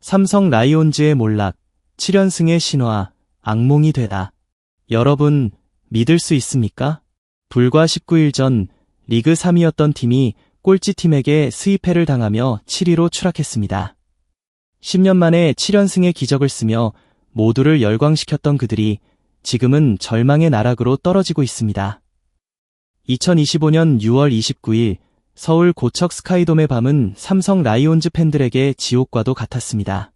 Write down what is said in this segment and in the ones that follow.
삼성 라이온즈의 몰락, 7연승의 신화, 악몽이 되다. 여러분, 믿을 수 있습니까? 불과 19일 전 리그 3위였던 팀이 꼴찌팀에게 스위패를 당하며 7위로 추락했습니다. 10년 만에 7연승의 기적을 쓰며 모두를 열광시켰던 그들이 지금은 절망의 나락으로 떨어지고 있습니다. 2025년 6월 29일 서울 고척 스카이돔의 밤은 삼성 라이온즈 팬들에게 지옥과도 같았습니다.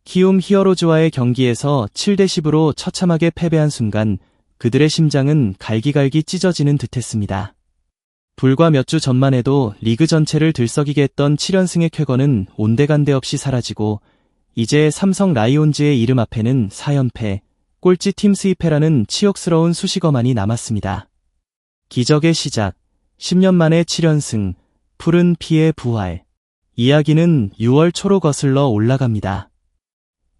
키움 히어로즈와의 경기에서 7대10으로 처참하게 패배한 순간 그들의 심장은 갈기갈기 찢어지는 듯했습니다. 불과 몇 주 전만 해도 리그 전체를 들썩이게 했던 7연승의 쾌거는 온데간데 없이 사라지고 이제 삼성 라이온즈의 이름 앞에는 4연패, 꼴찌 팀 스위패라는 치욕스러운 수식어만이 남았습니다. 기적의 시작, 10년 만에 7연승, 푸른 피의 부활. 이야기는 6월 초로 거슬러 올라갑니다.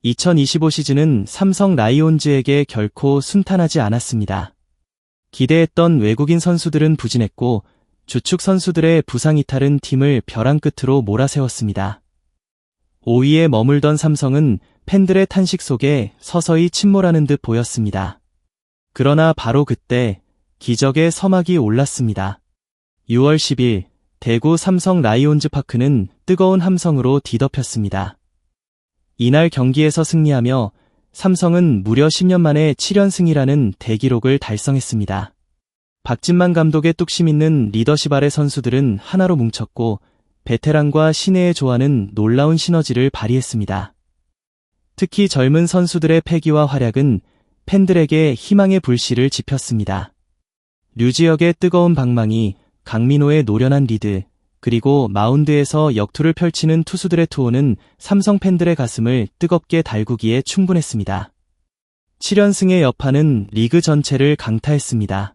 2025 시즌은 삼성 라이온즈에게 결코 순탄하지 않았습니다. 기대했던 외국인 선수들은 부진했고 주축 선수들의 부상 이탈은 팀을 벼랑 끝으로 몰아세웠습니다. 5위에 머물던 삼성은 팬들의 탄식 속에 서서히 침몰하는 듯 보였습니다. 그러나 바로 그때 기적의 서막이 올랐습니다. 6월 10일 대구 삼성 라이온즈 파크는 뜨거운 함성으로 뒤덮였습니다. 이날 경기에서 승리하며 삼성은 무려 10년 만에 7연승이라는 대기록을 달성했습니다. 박진만 감독의 뚝심 있는 리더십 아래 선수들은 하나로 뭉쳤고 베테랑과 신예의 조화는 놀라운 시너지를 발휘했습니다. 특히 젊은 선수들의 패기와 활약은 팬들에게 희망의 불씨를 지폈습니다. 류지혁의 뜨거운 방망이, 강민호의 노련한 리드, 그리고 마운드에서 역투를 펼치는 투수들의 투호는 삼성 팬들의 가슴을 뜨겁게 달구기에 충분했습니다. 7연승의 여파는 리그 전체를 강타했습니다.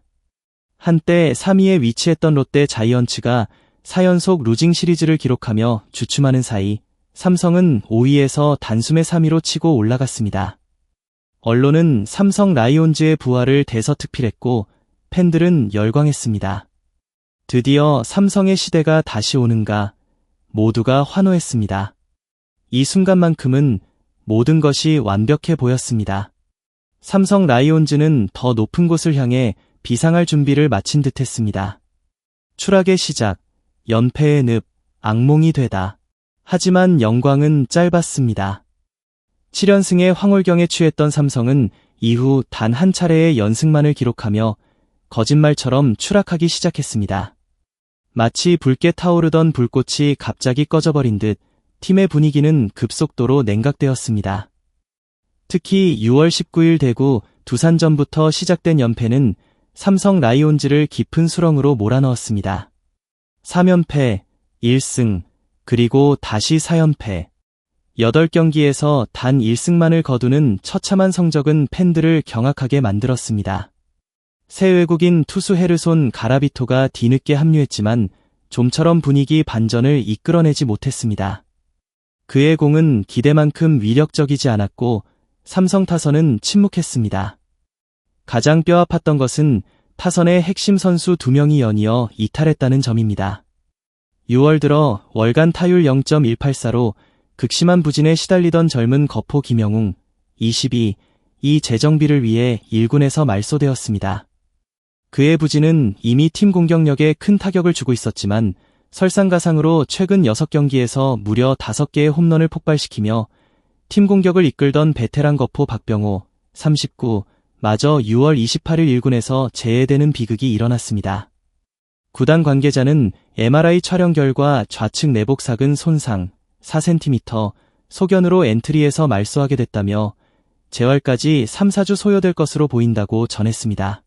한때 3위에 위치했던 롯데 자이언츠가 4연속 루징 시리즈를 기록하며 주춤하는 사이 삼성은 5위에서 단숨에 3위로 치고 올라갔습니다. 언론은 삼성 라이온즈의 부활을 대서특필했고 팬들은 열광했습니다. 드디어 삼성의 시대가 다시 오는가, 모두가 환호했습니다. 이 순간만큼은 모든 것이 완벽해 보였습니다. 삼성 라이온즈는 더 높은 곳을 향해 비상할 준비를 마친 듯했습니다. 추락의 시작, 연패의 늪, 악몽이 되다. 하지만 영광은 짧았습니다. 7연승의 황홀경에 취했던 삼성은 이후 단 한 차례의 연승만을 기록하며 거짓말처럼 추락하기 시작했습니다. 마치 붉게 타오르던 불꽃이 갑자기 꺼져버린 듯 팀의 분위기는 급속도로 냉각되었습니다. 특히 6월 19일 대구 두산전부터 시작된 연패는 삼성 라이온즈를 깊은 수렁으로 몰아넣었습니다. 3연패, 1승, 그리고 다시 4연패. 8경기에서 단 1승만을 거두는 처참한 성적은 팬들을 경악하게 만들었습니다. 새 외국인 투수 헤르손 가라비토가 뒤늦게 합류했지만 좀처럼 분위기 반전을 이끌어내지 못했습니다. 그의 공은 기대만큼 위력적이지 않았고 삼성 타선은 침묵했습니다. 가장 뼈아팠던 것은 타선의 핵심 선수 2명이 연이어 이탈했다는 점입니다. 6월 들어 월간 타율 0.184로 극심한 부진에 시달리던 젊은 거포 김영웅, 22, 이 재정비를 위해 1군에서 말소되었습니다. 그의 부진은 이미 팀 공격력에 큰 타격을 주고 있었지만 설상가상으로 최근 6경기에서 무려 5개의 홈런을 폭발시키며 팀 공격을 이끌던 베테랑 거포 박병호, 39, 마저 6월 28일 1군에서 제외되는 비극이 일어났습니다. 구단 관계자는 MRI 촬영 결과 좌측 내복사근 손상 4cm, 소견으로 엔트리에서 말소하게 됐다며 재활까지 3-4주 소요될 것으로 보인다고 전했습니다.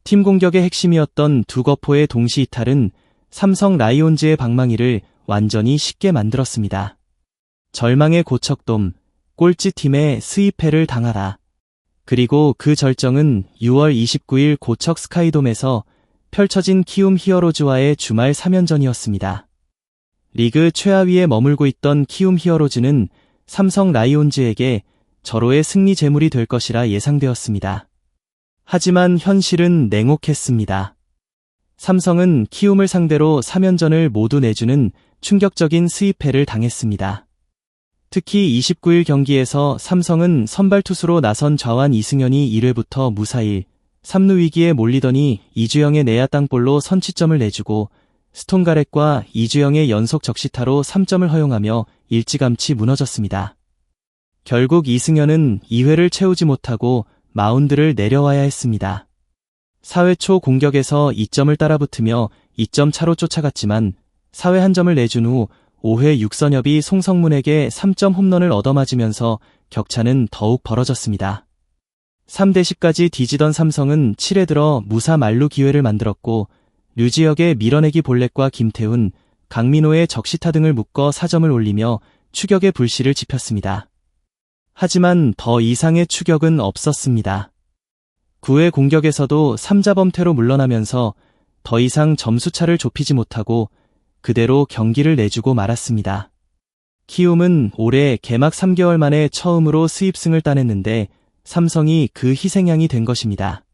팀 공격의 핵심이었던 두 거포의 동시 이탈은 삼성 라이온즈의 방망이를 완전히 쉽게 만들었습니다. 절망의 고척돔, 꼴찌팀의 스위패를 당하라. 그리고 그 절정은 6월 29일 고척 스카이돔에서 펼쳐진 키움 히어로즈와의 주말 3연전이었습니다. 리그 최하위에 머물고 있던 키움 히어로즈는 삼성 라이온즈에게 절호의 승리 제물이 될 것이라 예상되었습니다. 하지만 현실은 냉혹했습니다. 삼성은 키움을 상대로 3연전을 모두 내주는 충격적인 스윕패를 당했습니다. 특히 29일 경기에서 삼성은 선발 투수로 나선 좌완 이승현이 1회부터 무사히 3루 위기에 몰리더니 이주영의 내야 땅볼로 선취점을 내주고 스톤가렛과 이주영의 연속 적시타로 3점을 허용하며 일찌감치 무너졌습니다. 결국 이승현은 2회를 채우지 못하고 마운드를 내려와야 했습니다. 4회 초 공격에서 2점을 따라붙으며 2점 차로 쫓아갔지만 4회 1점을 내준 후 5회 6선엽이 송성문에게 3점 홈런을 얻어맞으면서 격차는 더욱 벌어졌습니다. 3대10까지 뒤지던 삼성은 7회 들어 무사 만루 기회를 만들었고 류지혁의 밀어내기 볼넷과 김태훈, 강민호의 적시타 등을 묶어 4점을 올리며 추격의 불씨를 지폈습니다. 하지만 더 이상의 추격은 없었습니다. 9회 공격에서도 3자 범퇴로 물러나면서 더 이상 점수차를 좁히지 못하고 그대로 경기를 내주고 말았습니다. 키움은 올해 개막 3개월 만에 처음으로 스윕승을 따냈는데 삼성이 그 희생양이 된 것입니다.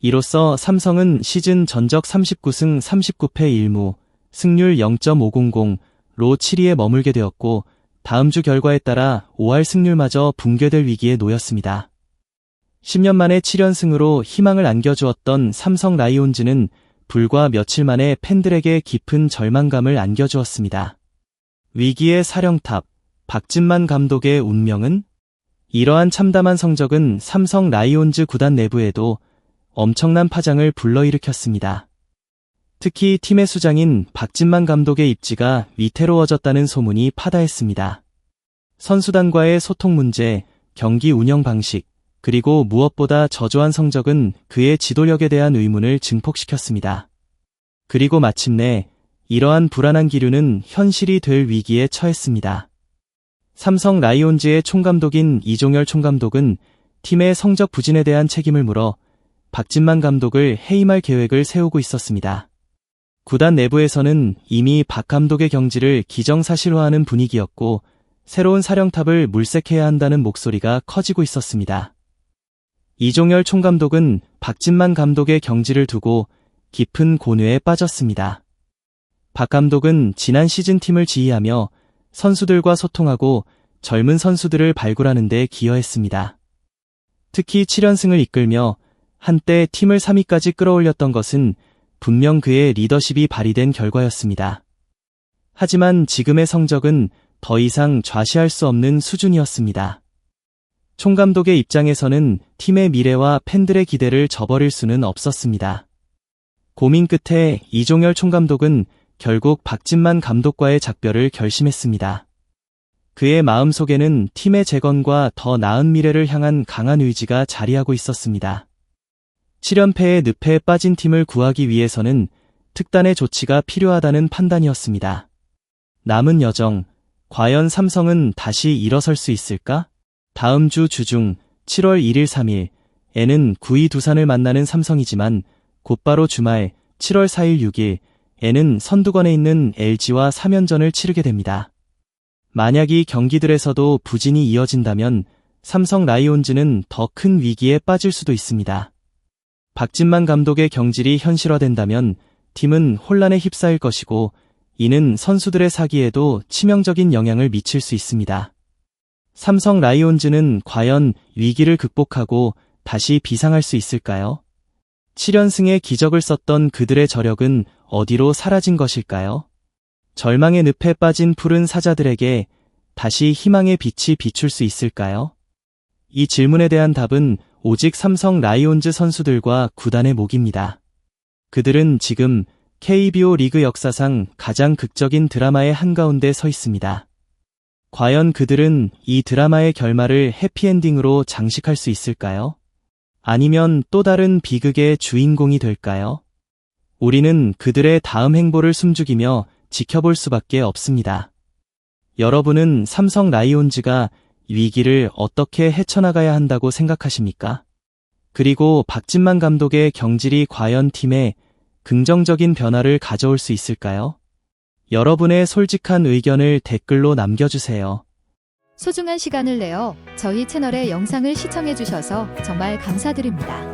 이로써 삼성은 시즌 전적 39승 39패 1무, 승률 0.500로 7위에 머물게 되었고 다음 주 결과에 따라 5할 승률마저 붕괴될 위기에 놓였습니다. 10년 만에 7연승으로 희망을 안겨주었던 삼성 라이온즈는 불과 며칠 만에 팬들에게 깊은 절망감을 안겨주었습니다. 위기의 사령탑, 박진만 감독의 운명은? 이러한 참담한 성적은 삼성 라이온즈 구단 내부에도 엄청난 파장을 불러일으켰습니다. 특히 팀의 수장인 박진만 감독의 입지가 위태로워졌다는 소문이 파다했습니다. 선수단과의 소통 문제, 경기 운영 방식, 그리고 무엇보다 저조한 성적은 그의 지도력에 대한 의문을 증폭시켰습니다. 그리고 마침내 이러한 불안한 기류는 현실이 될 위기에 처했습니다. 삼성 라이온즈의 총감독인 이종열 총감독은 팀의 성적 부진에 대한 책임을 물어 박진만 감독을 해임할 계획을 세우고 있었습니다. 구단 내부에서는 이미 박 감독의 경질을 기정사실화하는 분위기였고 새로운 사령탑을 물색해야 한다는 목소리가 커지고 있었습니다. 이종열 총감독은 박진만 감독의 경질을 두고 깊은 고뇌에 빠졌습니다. 박 감독은 지난 시즌 팀을 지휘하며 선수들과 소통하고 젊은 선수들을 발굴하는 데 기여했습니다. 특히 7연승을 이끌며 한때 팀을 3위까지 끌어올렸던 것은 분명 그의 리더십이 발휘된 결과였습니다. 하지만 지금의 성적은 더 이상 좌시할 수 없는 수준이었습니다. 총감독의 입장에서는 팀의 미래와 팬들의 기대를 저버릴 수는 없었습니다. 고민 끝에 이종열 총감독은 결국 박진만 감독과의 작별을 결심했습니다. 그의 마음속에는 팀의 재건과 더 나은 미래를 향한 강한 의지가 자리하고 있었습니다. 7연패의 늪에 빠진 팀을 구하기 위해서는 특단의 조치가 필요하다는 판단이었습니다. 남은 여정, 과연 삼성은 다시 일어설 수 있을까? 다음 주 주중 7월 1일 3일에는 9위 두산을 만나는 삼성이지만 곧바로 주말 7월 4일 6일에는 선두권에 있는 LG와 3연전을 치르게 됩니다. 만약 이 경기들에서도 부진이 이어진다면 삼성 라이온즈는 더 큰 위기에 빠질 수도 있습니다. 박진만 감독의 경질이 현실화된다면 팀은 혼란에 휩싸일 것이고 이는 선수들의 사기에도 치명적인 영향을 미칠 수 있습니다. 삼성 라이온즈는 과연 위기를 극복하고 다시 비상할 수 있을까요? 7연승의 기적을 썼던 그들의 저력은 어디로 사라진 것일까요? 절망의 늪에 빠진 푸른 사자들에게 다시 희망의 빛이 비출 수 있을까요? 이 질문에 대한 답은 오직 삼성 라이온즈 선수들과 구단의 몫입니다. 그들은 지금 KBO 리그 역사상 가장 극적인 드라마의 한가운데 서 있습니다. 과연 그들은 이 드라마의 결말을 해피엔딩으로 장식할 수 있을까요? 아니면 또 다른 비극의 주인공이 될까요? 우리는 그들의 다음 행보를 숨죽이며 지켜볼 수밖에 없습니다. 여러분은 삼성 라이온즈가 위기를 어떻게 헤쳐나가야 한다고 생각하십니까? 그리고 박진만 감독의 경질이 과연 팀에 긍정적인 변화를 가져올 수 있을까요? 여러분의 솔직한 의견을 댓글로 남겨주세요. 소중한 시간을 내어 저희 채널의 영상을 시청해주셔서 정말 감사드립니다.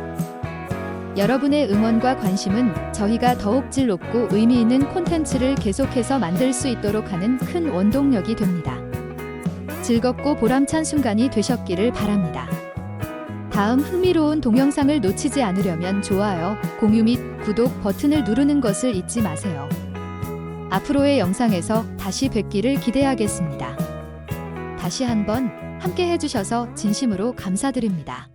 여러분의 응원과 관심은 저희가 더욱 질 높고 의미 있는 콘텐츠를 계속해서 만들 수 있도록 하는 큰 원동력이 됩니다. 즐겁고 보람찬 순간이 되셨기를 바랍니다. 다음 흥미로운 동영상을 놓치지 않으려면 좋아요, 공유 및 구독 버튼을 누르는 것을 잊지 마세요. 앞으로의 영상에서 다시 뵙기를 기대하겠습니다. 다시 한번 함께 해주셔서 진심으로 감사드립니다.